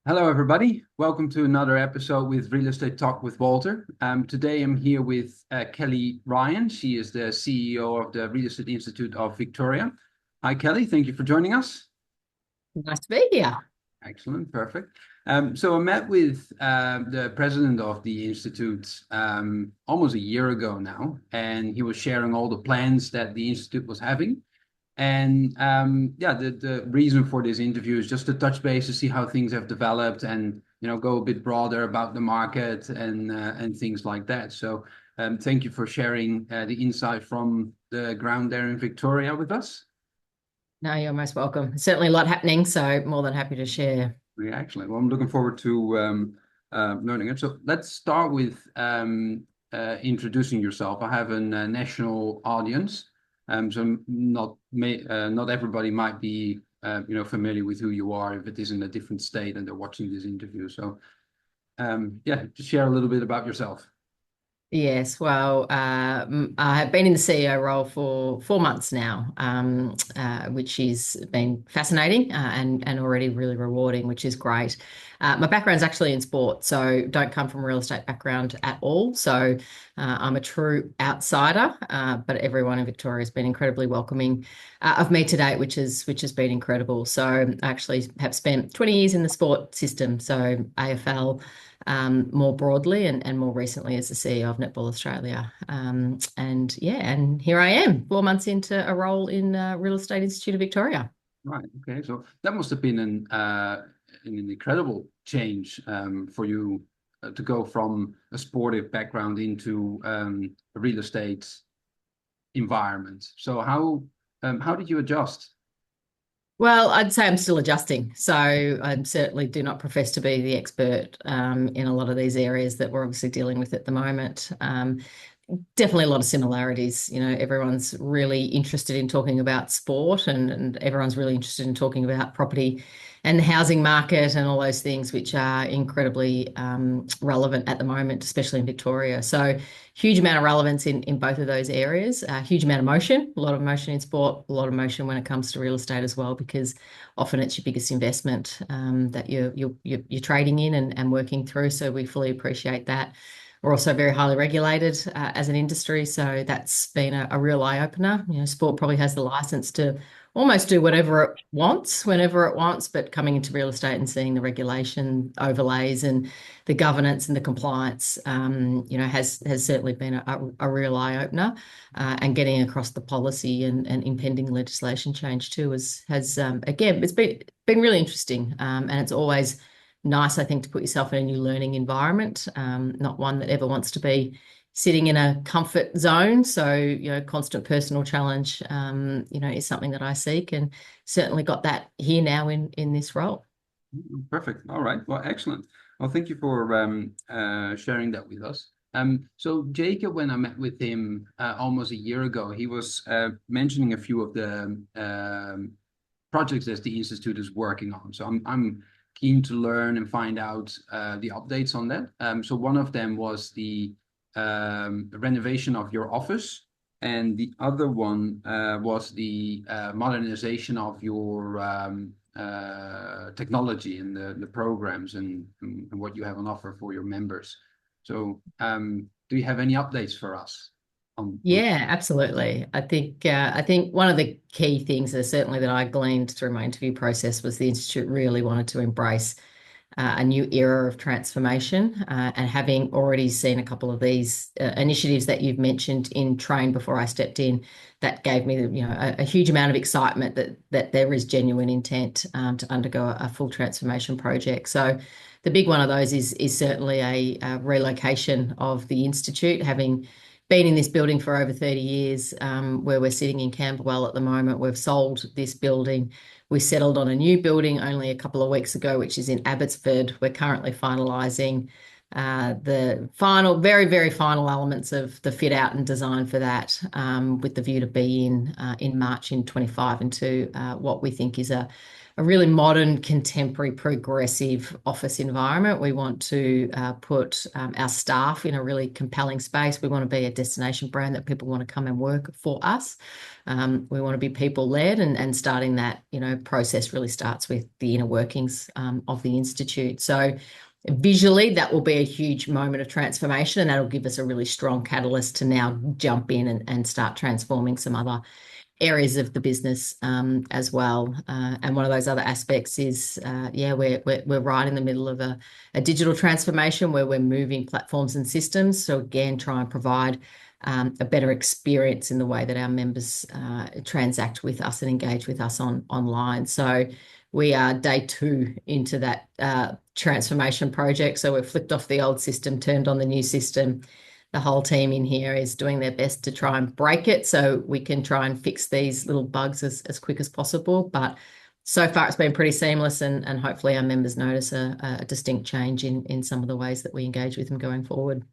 Hello, everybody. Welcome to another episode with Real Estate Talk with Walter. Today I'm here with Kelly Ryan. She is the CEO of the Real Estate Institute of Victoria. Hi, Kelly. Thank you for joining us. Nice to be here. Excellent. Perfect. So I met with the president of the Institute almost a year ago now, and he was sharing all the plans that the Institute was having. And yeah, the reason for this interview is just to touch base to see how things have developed and go a bit broader about the market and things like that. So thank you for sharing the insight from the ground there in Victoria with us. No, you're most welcome. Certainly a lot happening, so more than happy to share. Yeah, excellent. Well, I'm looking forward to learning it. So let's start with introducing yourself. I have a national audience, so not everybody might be familiar with who you are if it is in a different state and they're watching this interview. So yeah, just share a little bit about yourself. Yes, well, I have been in the CEO role for 4 months now, which has been fascinating and already really rewarding, which is great. My background's actually in sport, so don't come from a real estate background at all. So I'm a true outsider, but everyone in Victoria has been incredibly welcoming of me to date, which has been incredible. So I actually have spent 20 years in the sport system, so AFL more broadly and more recently as the CEO of Netball Australia. And yeah, and here I am, 4 months into a role in Real Estate Institute of Victoria. Right. Okay. So that must have been an incredible change for you to go from a sportive background into a real estate environment. So how did you adjust? Well, I'd say I'm still adjusting. So I certainly do not profess to be the expert in a lot of these areas that we're obviously dealing with at the moment. Definitely a lot of similarities. You know, everyone's really interested in talking about sport and everyone's really interested in talking about property and the housing market and all those things, which are incredibly relevant at the moment, especially in Victoria. So huge amount of relevance in both of those areas, huge amount of motion, a lot of motion in sport, a lot of motion when it comes to real estate as well, because often it's your biggest investment that you're trading in and working through. So we fully appreciate that. We're also very highly regulated as an industry, so that's been a real eye opener. You know, sport probably has the license to almost do whatever it wants, whenever it wants, but coming into real estate and seeing the regulation overlays and the governance and the compliance, has certainly been a real eye opener. And getting across the policy and impending legislation change too has again, it's been really interesting, and it's always nice, I think, to put yourself in a new learning environment, not one that ever wants to be sitting in a comfort zone. So, constant personal challenge, is something that I seek and certainly got that here now in this role. Perfect. All right. Well, excellent. Well, thank you for sharing that with us. So Jacob, when I met with him almost a year ago, he was mentioning a few of the projects that the Institute is working on. So I'm keen to learn and find out the updates on that. So one of them was the renovation of your office, and the other one was the modernization of your technology and the programs and what you have on offer for your members. So do you have any updates for us on Yeah, absolutely. I think one of the key things that certainly that I gleaned through my interview process was the Institute really wanted to embrace a new era of transformation. And having already seen a couple of these initiatives that you've mentioned in train before I stepped in, that gave me, a huge amount of excitement that there is genuine intent to undergo a full transformation project. So the big one of those is certainly a relocation of the Institute, having been in this building for over 30 years, where we're sitting in Camberwell at the moment. We've sold this building. We settled on a new building only a couple of weeks ago, which is in Abbotsford. We're currently finalising the final, very, very final elements of the fit out and design for that, with the view to be in March in 25 into what we think is a a really modern, contemporary, progressive office environment. We want to put our staff in a really compelling space. We want to be a destination brand that people want to come and work for us. We want to be people-led, and starting that, process really starts with the inner workings of the institute. So visually, that will be a huge moment of transformation, and that'll give us a really strong catalyst to now jump in and start transforming some other areas of the business as well. And one of those other aspects is, we're right in the middle of a digital transformation where we're moving platforms and systems. So again, try and provide a better experience in the way that our members transact with us and engage with us online. So we are day 2 into that transformation project. So we've flicked off the old system, turned on the new system. The whole team in here is doing their best to try and break it so we can try and fix these little bugs as quick as possible. But so far it's been pretty seamless, and hopefully our members notice a distinct change in some of the ways that we engage with them going forward.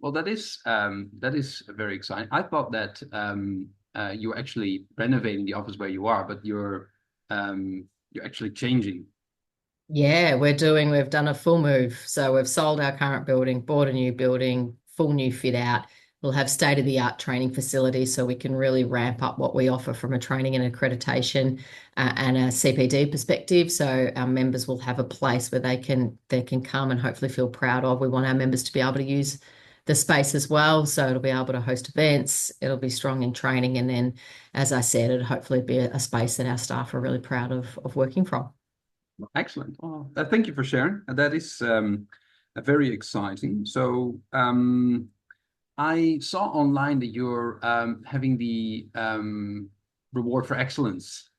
Well, that is very exciting. I thought that you're actually renovating the office where you are, but you're actually changing. Yeah, we've done a full move. So we've sold our current building, bought a new building, full new fit out. We'll have state-of-the-art training facilities so we can really ramp up what we offer from a training and accreditation and a CPD perspective. So our members will have a place where they can come and hopefully feel proud of. We want our members to be able to use the space as well. So it'll be able to host events, it'll be strong in training, and then, as I said, it'll hopefully be a space that our staff are really proud of working from. Excellent. Well, thank you for sharing. That is very exciting. So I saw online that you're having the reward for excellence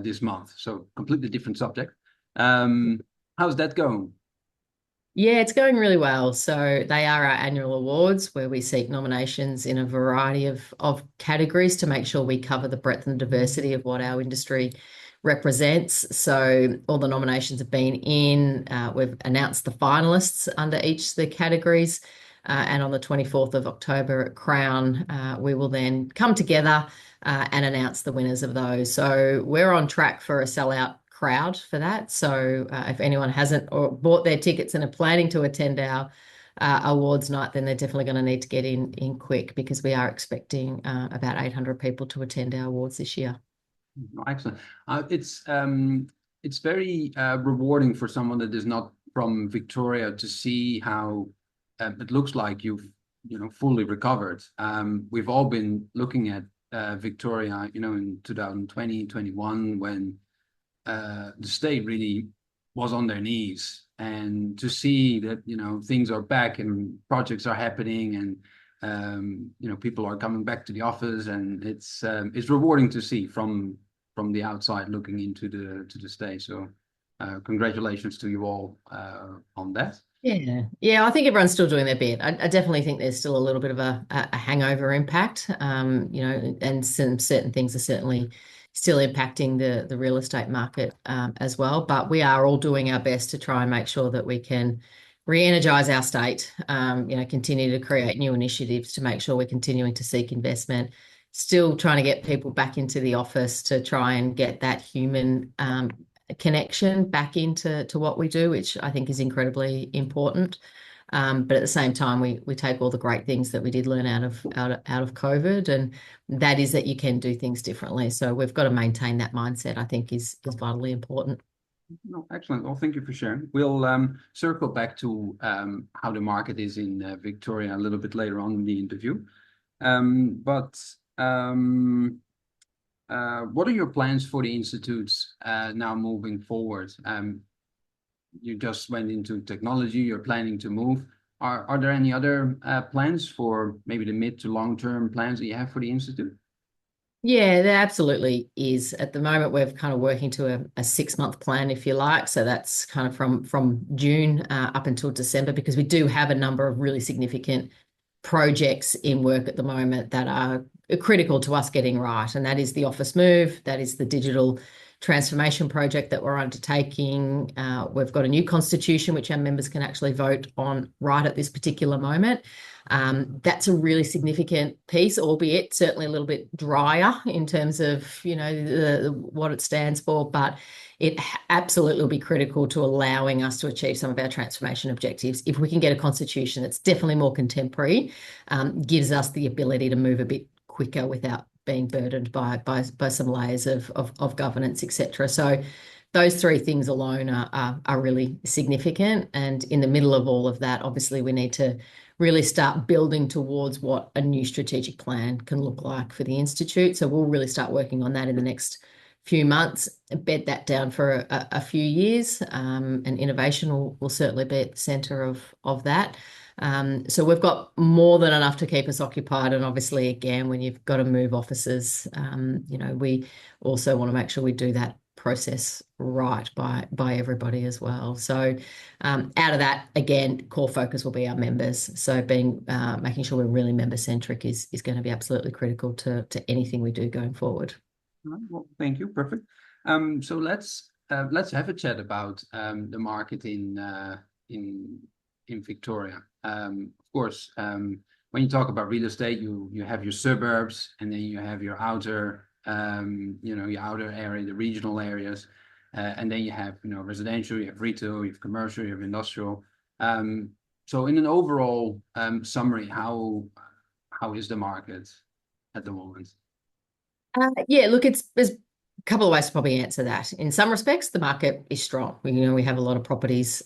this month. So completely different subject. How's that going? Yeah, it's going really well. So they are our annual awards where we seek nominations in a variety of categories to make sure we cover the breadth and diversity of what our industry represents. So all the nominations have been in. We've announced the finalists under each of the categories. And on the 24th of October at Crown, we will then come together and announce the winners of those. So we're on track for a sellout crowd for that. So if anyone hasn't or bought their tickets and are planning to attend our awards night, then they're definitely going to need to get in quick, because we are expecting about 800 people to attend our awards this year. Excellent. It's very rewarding for someone that is not from Victoria to see how it looks like you've fully recovered. We've all been looking at Victoria, in 2020, 21, when the state really was on their knees, and to see that things are back and projects are happening, and people are coming back to the office, and it's rewarding to see from the outside looking into the state. So congratulations to you all on that. Yeah, I think everyone's still doing their bit. I definitely think there's still a little bit of a hangover impact, and some certain things are certainly still impacting the real estate market as well. But we are all doing our best to try and make sure that we can re-energize our state, continue to create new initiatives to make sure we're continuing to seek investment, still trying to get people back into the office to try and get that human connection back into what we do, which I think is incredibly important. But at the same time, we take all the great things that we did learn out of COVID, and that is that you can do things differently. So we've got to maintain that mindset, I think, is vitally important. No, excellent. Well, thank you for sharing. We'll circle back to how the market is in Victoria a little bit later on in the interview. But what are your plans for the institutes now moving forward? You just went into technology, you're planning to move. Are there any other plans for maybe the mid to long-term plans that you have for the institute? Yeah, there absolutely is. At the moment, we're kind of working to a 6-month plan, if you like. So that's kind of from June up until December, because we do have a number of really significant projects in work at the moment that are critical to us getting right. And that is the office move, that is the digital transformation project that we're undertaking. We've got a new constitution, which our members can actually vote on right at this particular moment. That's a really significant piece, albeit certainly a little bit drier in terms of, what it stands for, but it absolutely will be critical to allowing us to achieve some of our transformation objectives. If we can get a constitution that's definitely more contemporary, gives us the ability to move a bit quicker without being burdened by some layers of governance, etc. So those three things alone are really significant. And in the middle of all of that, obviously, we need to really start building towards what a new strategic plan can look like for the Institute. So we'll really start working on that in the next few months, bed that down for a few years, and innovation will certainly be at the centre of that. So we've got more than enough to keep us occupied. And obviously, again, when you've got to move offices, we also want to make sure we do that process right by everybody as well. So out of that, again, core focus will be our members. So making sure we're really member centric is going to be absolutely critical to anything we do going forward. Well, thank you. Perfect. So let's have a chat about the market in Victoria. Of course, when you talk about real estate, you have your suburbs, and then you have your outer your outer area, the regional areas, and then you have residential, you have retail, you have commercial, you have industrial. So in an overall summary, how is the market at the moment? Yeah, look, there's a couple of ways to probably answer that. In some respects, the market is strong. We have a lot of properties,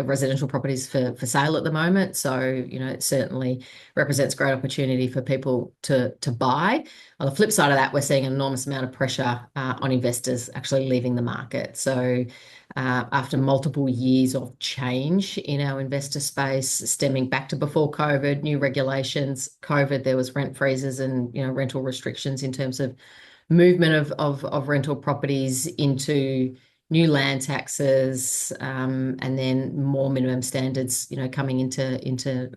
residential properties for sale at the moment. So, it certainly represents great opportunity for people to buy. On the flip side of that, we're seeing an enormous amount of pressure on investors actually leaving the market. So after multiple years of change in our investor space, stemming back to before COVID, new regulations, COVID, there was rent freezes and rental restrictions in terms of movement of rental properties into new land taxes, and then more minimum standards, coming into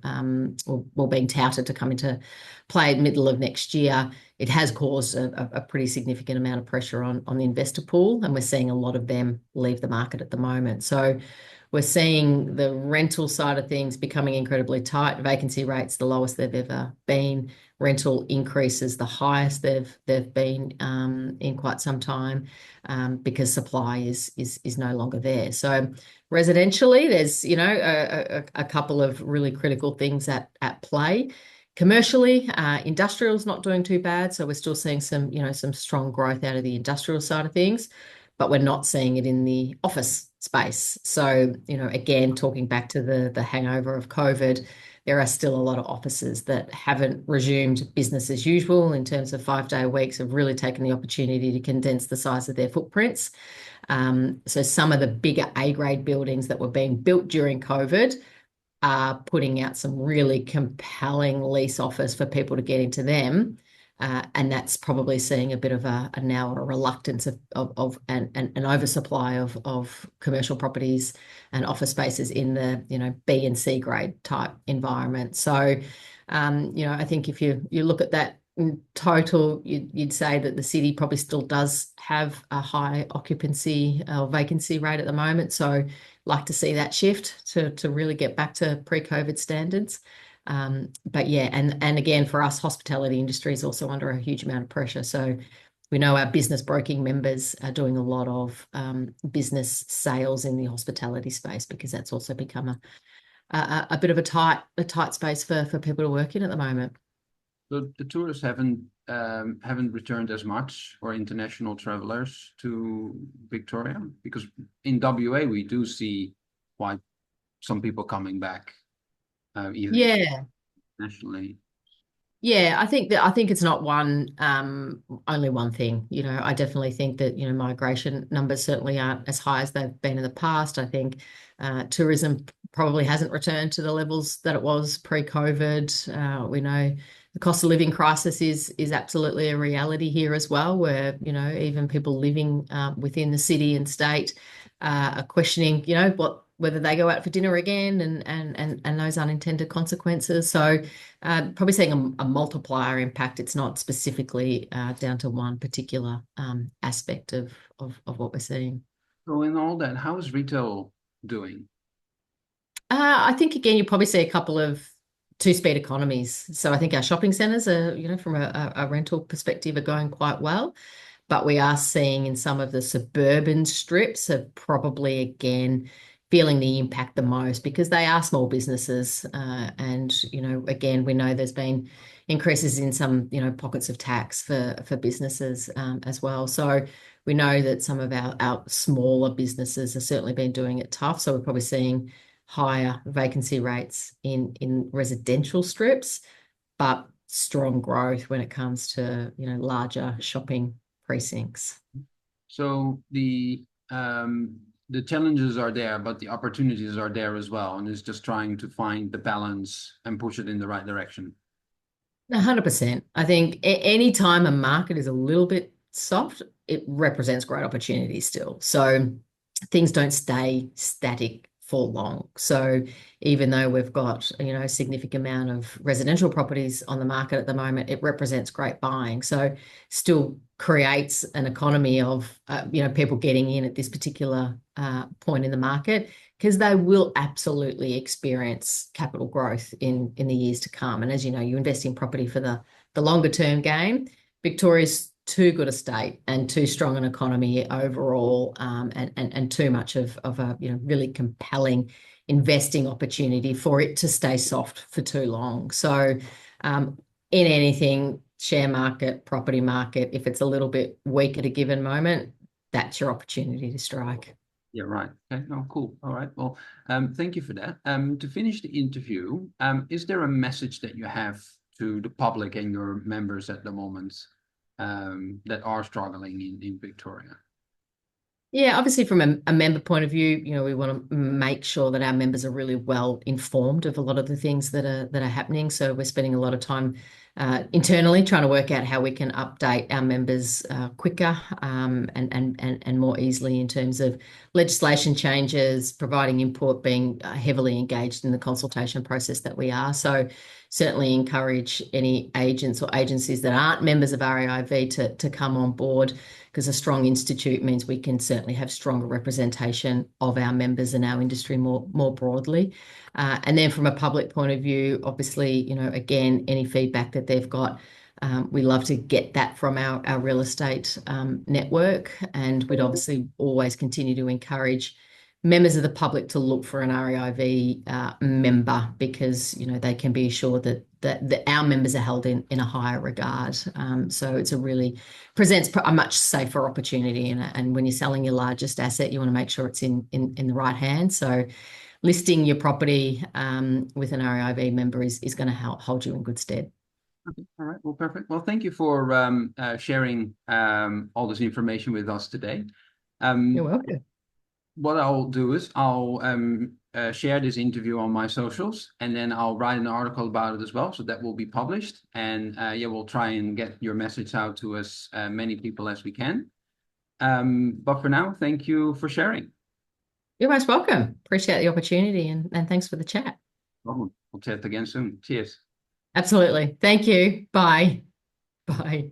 or being touted to come into play middle of next year. It has caused a pretty significant amount of pressure on the investor pool, and we're seeing a lot of them leave the market at the moment. So we're seeing the rental side of things becoming incredibly tight. Vacancy rates the lowest they've ever been. Rental increases the highest they've been in quite some time, because supply is no longer there. So residentially, there's a couple of really critical things at play. Commercially, industrial's not doing too bad, so we're still seeing some strong growth out of the industrial side of things, but we're not seeing it in the office space. So again, talking back to the hangover of COVID, there are still a lot of offices that haven't resumed business as usual in terms of 5-day weeks, have really taken the opportunity to condense the size of their footprints. So some of the bigger A-grade buildings that were being built during COVID are putting out some really compelling lease offers for people to get into them. And that's probably seeing a bit of a reluctance of an oversupply of commercial properties and office spaces in the B and C grade type environment. So I think if you look at that in total, you'd say that the city probably still does have a high occupancy or vacancy rate at the moment. So like to see that shift to really get back to pre-COVID standards. But yeah, and again, for us, hospitality industry is also under a huge amount of pressure. So we know our business broking members are doing a lot of business sales in the hospitality space, because that's also become a bit of a tight space for people to work in at the moment. So the tourists haven't returned as much, or international travelers to Victoria, because in WA we do see quite some people coming back, even Yeah. nationally. Yeah, I think it's not only one thing. I definitely think that, migration numbers certainly aren't as high as they've been in the past. I think tourism probably hasn't returned to the levels that it was pre-COVID. We know the cost of living crisis is absolutely a reality here as well, where, even people living within the city and state are questioning, whether they go out for dinner again and those unintended consequences. So probably seeing a multiplier impact. It's not specifically down to one particular aspect of what we're seeing. So in all that, how is retail doing? I think again, you probably see a couple of two-speed economies. So I think our shopping centres are, from a rental perspective, are going quite well. But we are seeing in some of the suburban strips are probably again feeling the impact the most because they are small businesses. And, again, we know there's been increases in some, pockets of tax for businesses as well. So we know that some of our smaller businesses have certainly been doing it tough. So we're probably seeing higher vacancy rates in residential strips, but strong growth when it comes to, larger shopping precincts. So the challenges are there, but the opportunities are there as well, and it's just trying to find the balance and push it in the right direction. 100%. I think any time a market is a little bit soft, it represents great opportunity still. So things don't stay static for long. So even though we've got, a significant amount of residential properties on the market at the moment, it represents great buying. So still creates an economy of, people getting in at this particular point in the market because they will absolutely experience capital growth in the years to come. And as you know, you invest in property for the longer term game. Victoria's too good a state and too strong an economy overall, and too much of a really compelling investing opportunity for it to stay soft for too long. So in anything, share market, property market, if it's a little bit weak at a given moment, that's your opportunity to strike. Yeah, right. Okay. No, cool. All right. Well, thank you for that. To finish the interview, is there a message that you have to the public and your members at the moment, that are struggling in Victoria? Yeah, obviously from a member point of view, we want to make sure that our members are really well informed of a lot of the things that are happening. So we're spending a lot of time internally trying to work out how we can update our members quicker, and more easily in terms of legislation changes, providing input, being heavily engaged in the consultation process that we are. So certainly encourage any agents or agencies that aren't members of REIV to come on board, because a strong institute means we can certainly have stronger representation of our members and our industry more broadly. And then from a public point of view, obviously, again, any feedback that they've got, we love to get that from our real estate network. And we'd obviously always continue to encourage members of the public to look for an REIV member, because they can be assured that our members are held in a higher regard. So it's presents a much safer opportunity, and when you're selling your largest asset, you want to make sure it's in the right hands. So listing your property with an REIV member is going to hold you in good stead. Okay. All right. Well, perfect. Well, thank you for sharing all this information with us today. You're Um, welcome. what I'll do is I'll share this interview on my socials, and then I'll write an article about it as well. So that will be published. And yeah, we'll try and get your message out to as many people as we can. But for now, thank you for sharing. You're most welcome. Appreciate the opportunity, and thanks for the chat. We'll chat again soon. Cheers. Absolutely. Thank you. Bye. Bye.